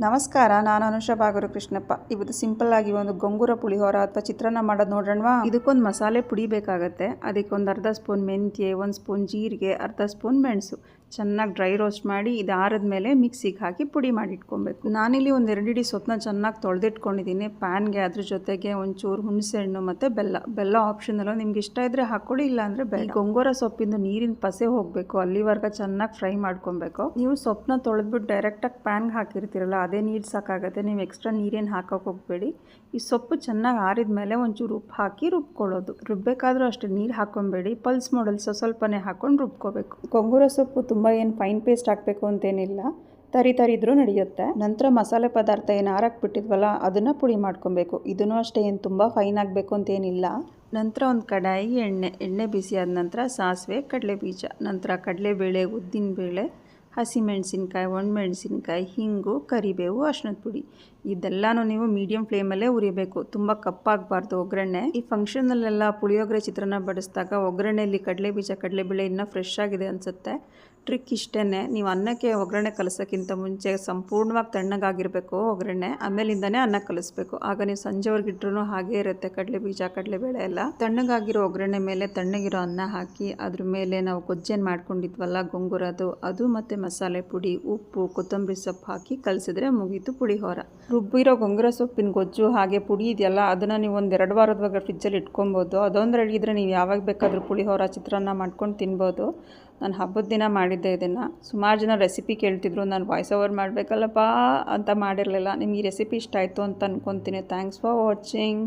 ನಮಸ್ಕಾರ, ನಾನು ಅನುಷಾ ಬಾಗರು ಕೃಷ್ಣಪ್ಪ. ಇವತ್ತು ಸಿಂಪಲ್ ಆಗಿ ಒಂದು ಗೊಂಗೂರ ಪುಳಿಯೋರ ಅಥವಾ ಚಿತ್ರಾನ್ನ ಮಾಡೋದು ನೋಡೋಣವಾ. ಇದಕ್ಕೊಂದು ಮಸಾಲೆ ಪುಡಿ ಬೇಕಾಗುತ್ತೆ. ಅದಕ್ಕೆ ಒಂದು ಅರ್ಧ ಸ್ಪೂನ್ ಮೆಂತ್ಯ, ಒಂದು ಸ್ಪೂನ್ ಜೀರಿಗೆ, ಅರ್ಧ ಸ್ಪೂನ್ ಮೆಣಸು ಚೆನ್ನಾಗಿ ಡ್ರೈ ರೋಸ್ಟ್ ಮಾಡಿ ಇದು ಆರಿದ ಮೇಲೆ ಮಿಕ್ಸಿಗೆ ಹಾಕಿ ಪುಡಿ ಮಾಡಿ ಇಟ್ಕೊಬೇಕು. ನಾನಿಲ್ಲಿ ಒಂದು 2 ಹಿಡಿ ಸೊಪ್ಪನ್ನ ಚೆನ್ನಾಗಿ ತೊಳೆದಿಟ್ಕೊಂಡಿದ್ದೀನಿ. ಪ್ಯಾನ್ಗೆ ಅದ್ರ ಜೊತೆಗೆ ಒಂಚೂರು ಹುಣಸೆಹಣ್ಣು ಮತ್ತು ಬೆಲ್ಲ ಆಪ್ಷನಲ್, ನಿಮ್ಗೆ ಇಷ್ಟ ಇದ್ದರೆ ಹಾಕ್ಕೊಳ್ಳಿ, ಇಲ್ಲ ಅಂದರೆ ಬೇಡ. ಗೊಂಗೂರ ಸೊಪ್ಪಿಂದು ನೀರಿನ ಪಸೆ ಹೋಗಬೇಕು, ಅಲ್ಲಿವರೆಗೆ ಚೆನ್ನಾಗಿ ಫ್ರೈ ಮಾಡ್ಕೊಬೇಕು. ನೀವು ಸೊಪ್ಪನ್ನ ತೊಳೆದ್ಬಿಟ್ಟು ಡೈರೆಕ್ಟಾಗಿ ಪ್ಯಾನ್ಗೆ ಹಾಕಿರ್ತೀರಲ್ಲ, ಅದೇ ನೀರು ಸಾಕಾಗುತ್ತೆ. ನೀವು ಎಕ್ಸ್ಟ್ರಾ ನೀರೇನು ಹಾಕೋಕೆ ಹೋಗಬೇಡಿ. ಈ ಸೊಪ್ಪು ಚೆನ್ನಾಗಿ ಆರಿದ ಮೇಲೆ ಒಂಚೂರು ಉಪ್ಪು ಹಾಕಿ ರುಬ್ಕೊಳ್ಳೋದು. ರುಬ್ಬೇಕಾದ್ರೂ ಅಷ್ಟೇ ನೀರು ಹಾಕ್ಕೊಬೇಡಿ, ಪಲ್ಸ್ ಮಾಡಲ್ ಸ್ವಲ್ಪನೇ ಹಾಕ್ಕೊಂಡು ರುಬ್ಕೋಬೇಕು. ಗೊಂಗೂರ ಸೊಪ್ಪು ತುಂಬ ಏನು ಫೈನ್ ಪೇಸ್ಟ್ ಹಾಕಬೇಕು ಅಂತೇನಿಲ್ಲ, ತರಿ ಇದ್ರೂ ನಡೆಯುತ್ತೆ. ನಂತರ ಮಸಾಲೆ ಪದಾರ್ಥ ಏನು ಬಿಟ್ಟಿದ್ವಲ್ಲ ಅದನ್ನು ಪುಡಿ ಮಾಡ್ಕೊಬೇಕು. ಇದನ್ನು ಅಷ್ಟೇ ಏನು ತುಂಬ ಫೈನ್ ಆಗಬೇಕು ಅಂತೇನಿಲ್ಲ. ನಂತರ ಒಂದು ಕಡಾಯಿ ಎಣ್ಣೆ ಬಿಸಿ ಆದ ನಂತರ ಸಾಸಿವೆ, ಕಡಲೆಬೀಜ, ನಂತರ ಕಡಲೆಬೇಳೆ, ಉದ್ದಿನಬೇಳೆ, ಹಸಿಮೆಣಸಿನ್ಕಾಯಿ, ಒಣಮೆಣಸಿನ್ಕಾಯಿ, ಹಿಂಗು, ಕರಿಬೇವು, ಅರ್ಶಿನದ ಪುಡಿ ಇದೆಲ್ಲನೂ ನೀವು ಮೀಡಿಯಂ ಫ್ಲೇಮಲ್ಲೇ ಉರಿಬೇಕು. ತುಂಬ ಕಪ್ಪಾಗಬಾರ್ದು ಒಗ್ಗರಣೆ. ಈ ಫಂಕ್ಷನಲ್ಲೆಲ್ಲ ಪುಳಿಯೋಗರೆ ಚಿತ್ರಾನ್ನ ಬಡಿಸಿದಾಗ ಒಗ್ಗರಣೆಯಲ್ಲಿ ಕಡಲೆಬೇಳೆ ಇನ್ನೂ ಫ್ರೆಶ್ ಆಗಿದೆ ಅನಿಸುತ್ತೆ. ಟ್ರಿಕ್ ಇಷ್ಟೇ, ನೀವು ಅನ್ನಕ್ಕೆ ಒಗ್ಗರಣೆ ಕಲಸೋಕ್ಕಿಂತ ಮುಂಚೆ ಸಂಪೂರ್ಣವಾಗಿ ತಣ್ಣಗಾಗಿರಬೇಕು ಒಗ್ಗರಣೆ, ಆಮೇಲಿಂದನೇ ಅನ್ನ ಕಲಿಸ್ಬೇಕು. ಆಗ ನೀವು ಸಂಜೆವರೆಗೆ ಇಟ್ರೂ ಹಾಗೇ ಇರುತ್ತೆ ಕಡಲೆಬೀಜ, ಕಡಲೆಬೇಳೆ ಎಲ್ಲ. ತಣ್ಣಗಾಗಿರೋ ಒಗ್ಗರಣೆ ಮೇಲೆ ತಣ್ಣಗಿರೋ ಅನ್ನ ಹಾಕಿ ಅದ್ರ ಮೇಲೆ ನಾವು ಗೊಜ್ಜೇನು ಮಾಡ್ಕೊಂಡಿದ್ವಲ್ಲ ಗೊಂಗೂರದು, ಅದು ಮತ್ತು ಮಸಾಲೆ ಪುಡಿ, ಉಪ್ಪು, ಕೊತ್ತಂಬರಿ ಸೊಪ್ಪು ಹಾಕಿ ಕಲಿಸಿದ್ರೆ ಮುಗೀತು ಪುಳಿಯೋರ. ರುಬ್ಬಿರೋ ಗೊಂಗೂರ ಸೊಪ್ಪಿನ ಗೊಜ್ಜು ಹಾಗೆ ಪುಡಿ ಇದೆಯಲ್ಲ, ಅದನ್ನು ನೀವು ಒಂದು 2 ವಾರದವರೆಗೆ ಫ್ರಿಜ್ಜಲ್ಲಿ ಇಟ್ಕೊಬೋದು. ಅದೊಂದು ರೆಡಿ ಇದ್ದರೆ ನೀವು ಯಾವಾಗ ಬೇಕಾದರೂ ಪುಳಿಯೋರ ಚಿತ್ರಾನ್ನ ಮಾಡ್ಕೊಂಡು ತಿನ್ಬೋದು. ನಾನು ಹಬ್ಬದ ದಿನ ಮಾಡಿದ್ದೆ ಇದನ್ನು. ಸುಮಾರು ಜನ ರೆಸಿಪಿ ಕೇಳ್ತಿದ್ರು, ನಾನು ವಾಯ್ಸ್ ಓವರ್ ಮಾಡಬೇಕಲ್ಲಪ್ಪ ಅಂತ ಮಾಡಿರಲಿಲ್ಲ. ನಿಮ್ಗೆ ಈ ರೆಸಿಪಿ ಇಷ್ಟ ಆಯಿತು ಅಂತ ಅಂದ್ಕೊತೀನಿ. Thanks for watching.